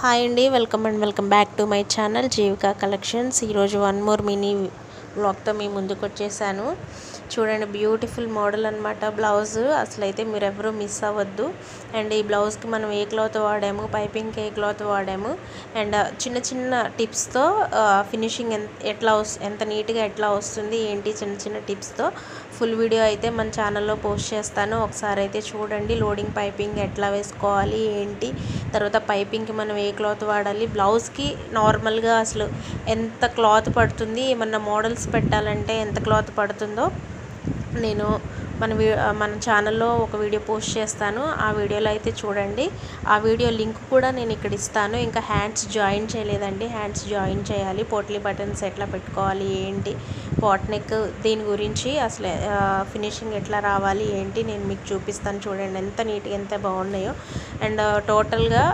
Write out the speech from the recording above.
Hi అండి, welcome back to my channel Jeevika collections. ఈరోజు one more mini వ్లాగ్తో మీ ముందుకు వచ్చేసాను. చూడండి, బ్యూటిఫుల్ మోడల్ అనమాట బ్లౌజ్. అసలైతే మీరు ఎవరూ మిస్ అవ్వద్దు. అండ్ ఈ బ్లౌజ్కి మనం ఏ క్లాత్ వాడాము, పైపింగ్కి ఏ క్లాత్ వాడాము, అండ్ చిన్న చిన్న టిప్స్తో ఫినిషింగ్ ఎంత నీట్గా ఎట్లా వస్తుంది ఏంటి, చిన్న చిన్న టిప్స్తో ఫుల్ వీడియో అయితే మన ఛానల్లో పోస్ట్ చేస్తాను. ఒకసారి అయితే చూడండి. లోడింగ్ పైపింగ్ ఎట్లా వేసుకోవాలి ఏంటి, తర్వాత పైపింగ్కి మనం ఏ క్లాత్ వాడాలి, బ్లౌజ్కి నార్మల్గా అసలు ఎంత క్లాత్ పడుతుంది, ఏమన్నా మోడల్స్ పెట్టాలంటే ఎంత క్లాత్ పడుతుందో నేను మన ఛానల్లో ఒక వీడియో పోస్ట్ చేస్తాను. ఆ వీడియోలో అయితే చూడండి. ఆ వీడియో లింక్ కూడా నేను ఇక్కడ ఇస్తాను. ఇంకా హ్యాండ్స్ జాయిన్ చేయలేదండి, హ్యాండ్స్ జాయిన్ చేయాలి. పోట్లీ బటన్స్ ఎట్లా పెట్టుకోవాలి ఏంటి, పాట్ నెక్, దీని గురించి అసలు ఫినిషింగ్ ఎట్లా రావాలి ఏంటి నేను మీకు చూపిస్తాను. చూడండి ఎంత నీట్గా ఎంత బాగున్నాయో. అండ్ టోటల్గా